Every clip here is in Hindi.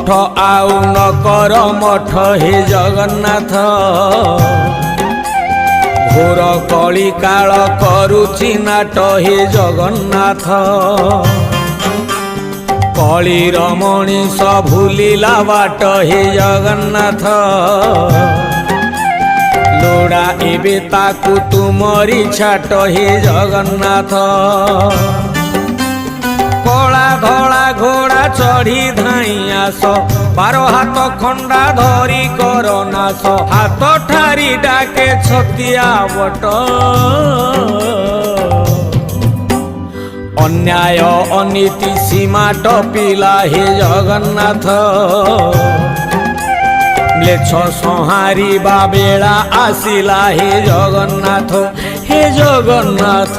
ଉଠ ଆଉ ନ କର ମଠ ହେ ଜଗନ୍ନାଥ। ଘୋର କଳି କାଳ କରୁଛି ନାଟ ହେ ଜଗନ୍ନାଥ। କଳିର ମଣିଷ ଭୁଲିଲା ବାଟ ହେ ଜଗନ୍ନାଥ। ଲୋଡ଼ା ଏବେ ତାକୁ ତୁମରି ଛାଟ ହେ ଜଗନ୍ନାଥ। କଳା ଧଳା ଘୋଡ଼ା ଚଢ଼ି ଧାଇଁ ଆସ, 12 ହାତ ଖଣ୍ଡା ଧରି କର ନାଶ। ହାତ ଠାରି ଡାକେ ଛତିଆ ବଟ, ଅନ୍ୟାୟ ଅନୀତି ସୀମା ଟପିଲା ହେ ଜଗନ୍ନାଥ। ମ୍ଲେଚ୍ଛ ସଂହାରିବା ବେଳା ଆସିଲା ହେ ଜଗନ୍ନାଥ, ହେ ଜଗନ୍ନାଥ।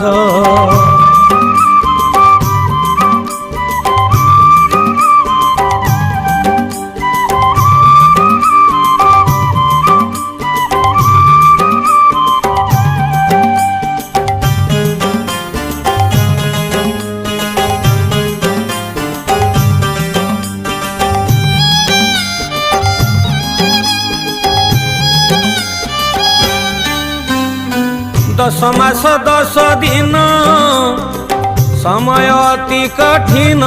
दस मास 10 दिन समय अति कठिन,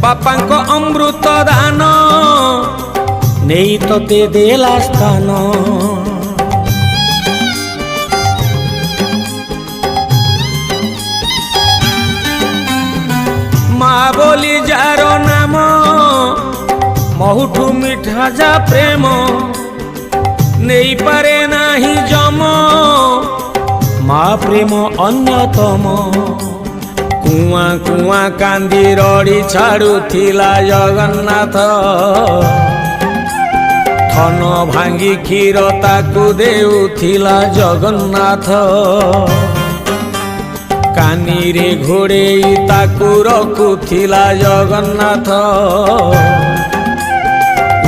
बापांक अमृत दान नहीं तोते देला स्थान। माँ बोली जार नाम, बहुठू मिठा जा प्रेम नहीं पारे नाही जम। माँ प्रेम अन्यतम, कुआ कुआ कांदी रड़ी छाड़ुथिला जगन्नाथ। थन भांगी क्षीर ताकू देउथिला जगन्नाथ। कानी रे घोड़ेई ताकू रखुथिला जगन्नाथ।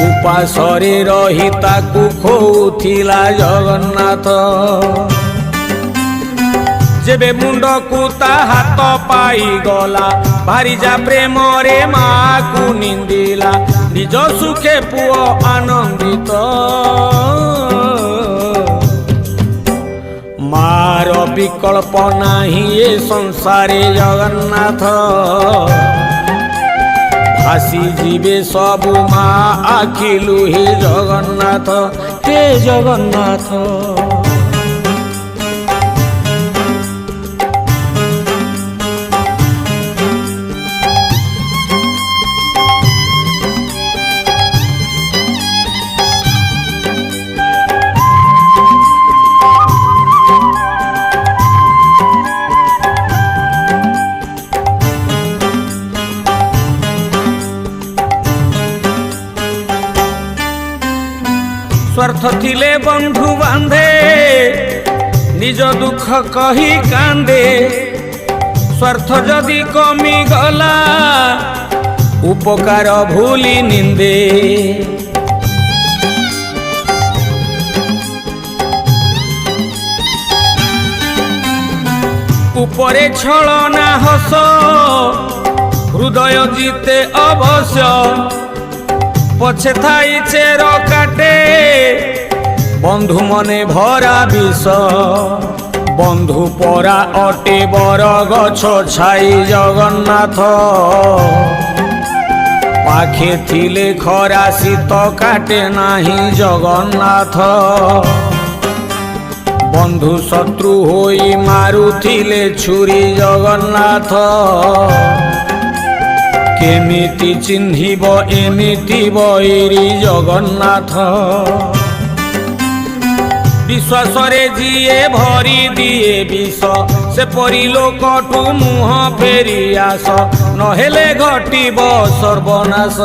उपासरे रही ताकू खोउथिला जगन्नाथ। जेबे मुंड को ता हाथ पाई गला, भारी जा प्रेम रे माँ को निंदिला। निज सुखे पुओ आनंदित, मार विकल्प नाही ए संसारे जगन्नाथ। भासी जीवे सबु माँ आखिलु हे जगन्नाथ, हे जगन्नाथ। स्वार्थ थिले बंधु बांधे, निज दुख कही कांदे। स्वार्थ जदि कमी गला, उपकार भूली निंदे। उपरे छलना हस, हृदय जीते अवश्य। पछे थाई चेर काटे, बंधु मने भरा विष। बंधु परा अटे बर गछ छाई जगन्नाथ। पाखे थिले खरा शीत काटे नाही जगन्नाथ। बंधु शत्रु होई मारुथिले छुरी जगन्नाथ। केमिति चिन्हिब एमिति बैरी जगन्नाथ। विश्वास रे जिए भरी दिए विष, से परी लोकटू मुह फेरी आस। नहेले घटिब सर्वनाश,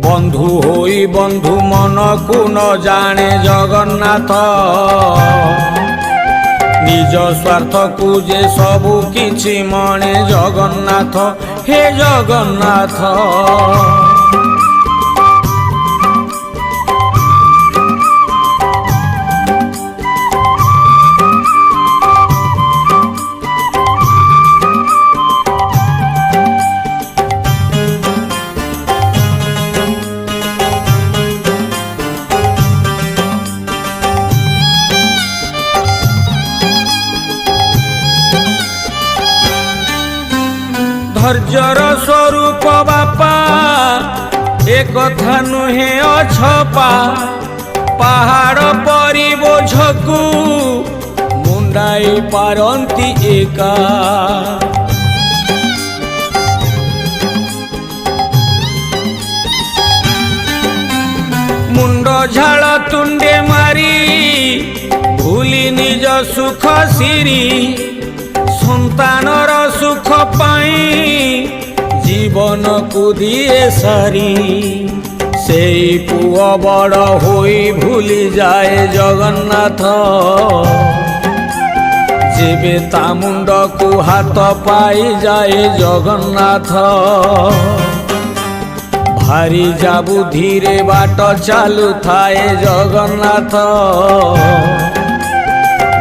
बंधु होई बंधु मन को न जाने जगन्नाथ। निज स्वार्थ को जे सबु किछि मणे जगन्नाथ, हे जगन्नाथ। ଧୈର୍ଯ୍ୟର ସ୍ୱରୂପ ବାପା ଏ କଥା ନୁହେଁ ଅଛପା ପାହାଡ଼ ପରି ବୋଝକୁ ମୁଣ୍ଡାଇ ପାରନ୍ତି ଏକା। ମୁଣ୍ଡ ଝାଳ ତୁଣ୍ଡେ ମାରି ଭୁଲି ନିଜ ସୁଖ ସିରି ସନ୍ତାନର ସୁଖ ପାଇଁ ଜୀବନକୁ ଦିଏ ସାରି ସେଇ ପୁଅ ବଡ଼ ହୋଇ ଭୁଲି ଯାଏ ଜଗନ୍ନାଥ ଯେବେ ତା ମୁଣ୍ଡକୁ ହାତ ପାଇଯାଏ ଜଗନ୍ନାଥ। ଭାରି ଯା ବୁଦ୍ଧିରେ ବାଟ ଚାଲୁଥାଏ ଜଗନ୍ନାଥ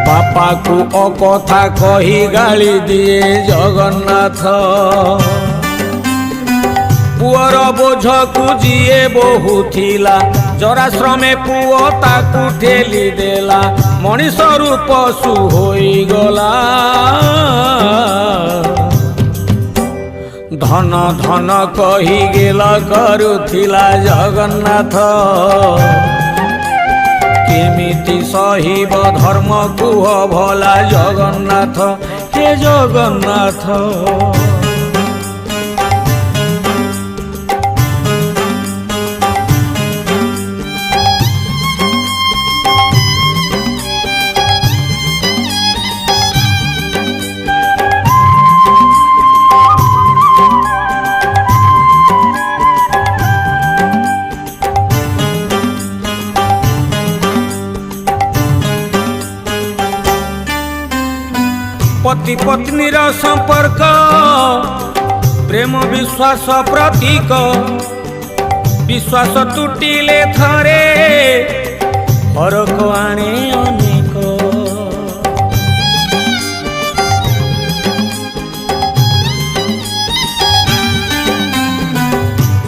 ବାପାକୁ ଅକଥା କହି ଗାଳି ଦିଏ ଜଗନ୍ନାଥ। ପୁଅର ବୋଝକୁ ଯିଏ ବହୁଥିଲା ଜରାଶ୍ରମେ ପୁଅ ତାକୁ ଠେଲି ଦେଲା ମଣିଷରୁ ପଶୁ ହୋଇଗଲା। ଧନ ଧନ କହି ଗେଲ କରୁଥିଲା ଜଗନ୍ନାଥ କେମିତି ସହିବ ଧର୍ମ କୁହ ଭଲା ଜଗନ୍ନାଥ ହେ ଜଗନ୍ନାଥ। पति पत्नीर संपर्क प्रेम विश्वास प्रतीक विश्वास टूटिले थरे फरक आणे अनेक।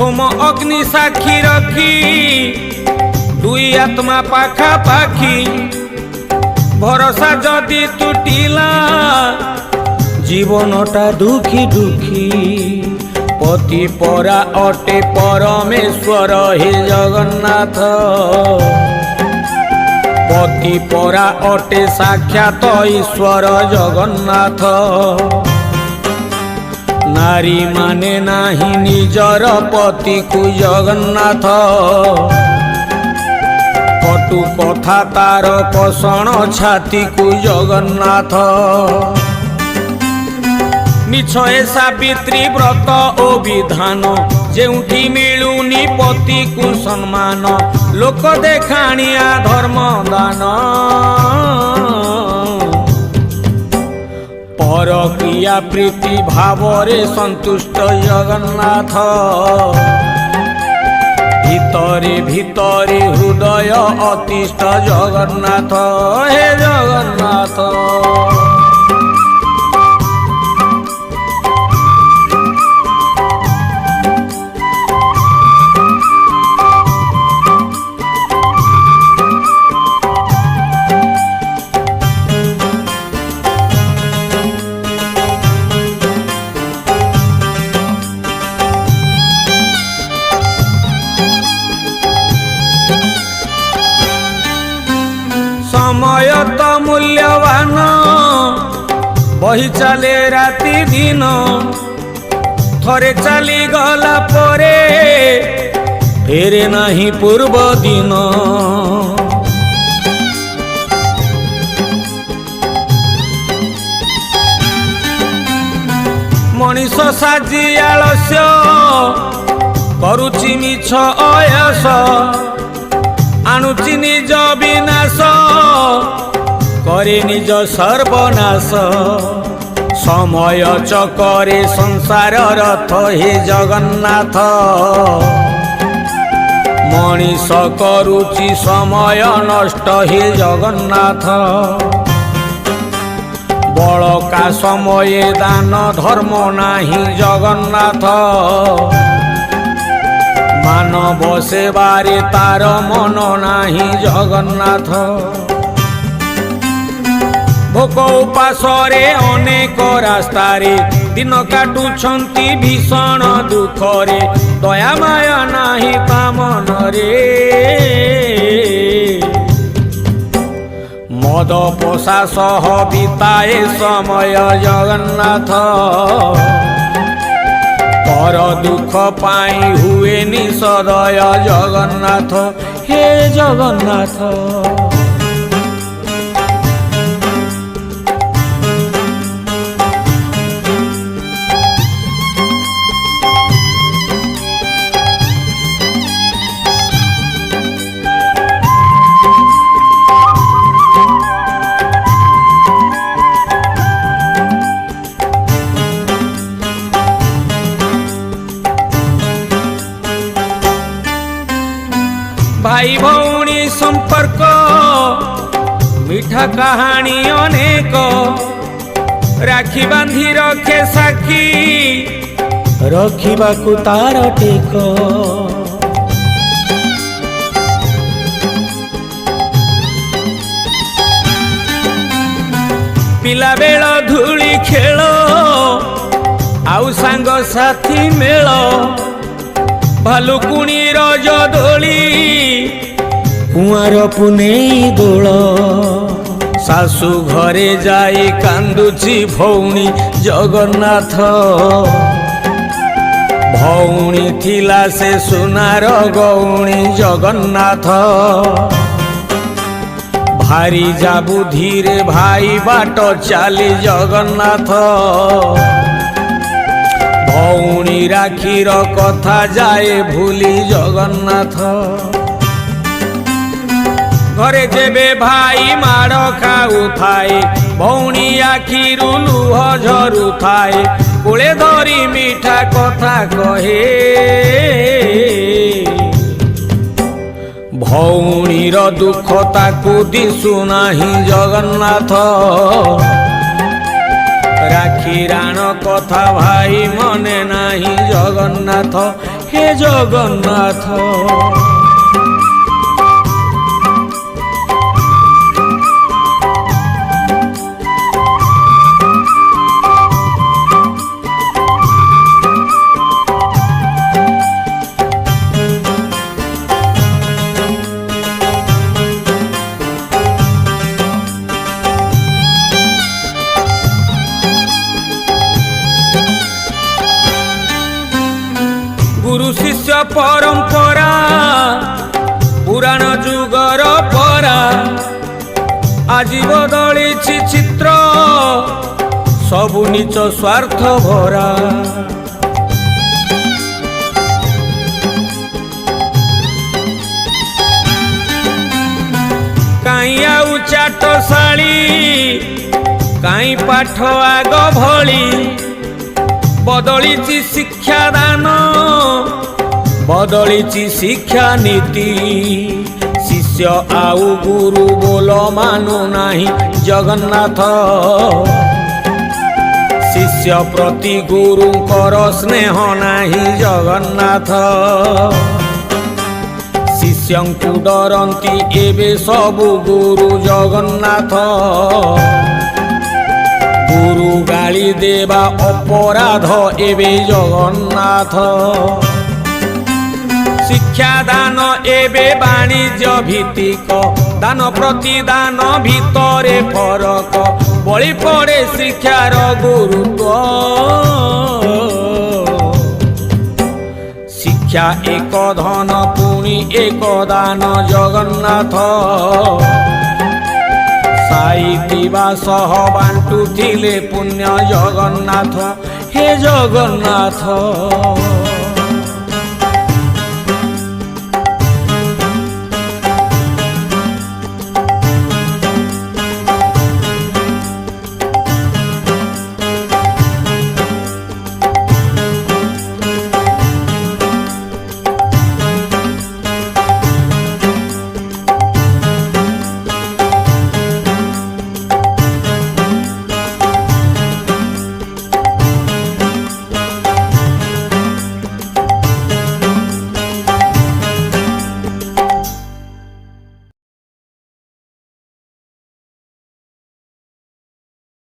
होम अग्नि साक्षी रखी दुई आत्मा पाखा पाखी भरोसा जदि टूटिला जीवनटा दुखी दुखी पति परा अटे परमेश्वर हे जगन्नाथ पति परा अटे साक्षात ईश्वर जगन्नाथ। नारी माने नाही निजर पति को जगन्नाथ कटु कथा तार पोषण छाती को जगन्नाथ। मिछ ए सावित्री व्रत ओ विधान जेउठी मिलुनी पति को सम्मान लोक देखाणिया धर्म दान परक्रिया प्रीति भावरे संतुष्ट जगन्नाथ। भितरे भितरे हृदय अतिष्ठ जगन्नाथ हे जगन्नाथ। समय तो मूल्यवान बही चले राति दिन थरे चली गला परे फेरे नहीं पूर्व दिन। मनीष साजी आलस्य करुची मिछ अयस आणुची निज विनाश करे निज सर्वनाश। समय चकरे संसार रथ हे जगन्नाथ मनीष करुची समय नष्ट हे जगन्नाथ। बड़का समय दान धर्म नाही जगन्नाथ मानव सेवारे तार मन नाही जगन्नाथ। भोक उपासरे अनेक रास्तारे दिन काटुछंती भीषण दुखरे दया माया नाही ता मनरे मद पोषा सह बिताए समय जगन्नाथ पर दुख पाई हुए निसदय जगन्नाथ हे जगन्नाथ भाई भौणी संपर्क मीठा कहानी अनेक राखी बांधी रखे साखी रखिबाकु तार टेक पिला बेल धूली खेल आउ सांग साथी मेल भालुकुणी रज दोली कुआर पुनेई दोल सासु घरे जाई कांदुची भौणी जगन्नाथ भौणी थिला से सुनार गौणी जगन्नाथ भारी जाबु धीरे भाई बाट चाली जगन्नाथ भौणी राखीर कथा जाए भूली जगन्नाथ घरे जेबे भाई माड़ खाऊ थाए भौणी आखिरु लुह झरु थाए कोले धरी मीठा कथा कहे भौणीर दुख ताकु दिसु नाही जगन्नाथ राखी राण कथा भाई मने नाही जगन्नाथ हे जगन्नाथ गुरु शिष्य परंपरा पुराण जुगर परा आज बदली चित्र सबु नीच स्वार्थ भरा काई आउ चाटशाली काई पाठ आग भली बदली शिक्षादान बदली शिक्षा नीति शिष्य आउ गुरु बोल मानु नाही जगन्नाथ शिष्य प्रति गुरुंकर स्नेह नाही जगन्नाथ शिष्यंकु डरंती एबे सबु गुरु जगन्नाथ गुरु गाली देवा अपराध एबे जगन्नाथ शिक्षा दान एबे वाणिज्य भित्तिक दान प्रतिदान भितरे फरक बळी पड़े शिक्षार गुरुत्व शिक्षा एक धन पुणी एक दान जगन्नाथ साईतिबा सह बांटुथिले पुण्य जगन्नाथ हे जगन्नाथ।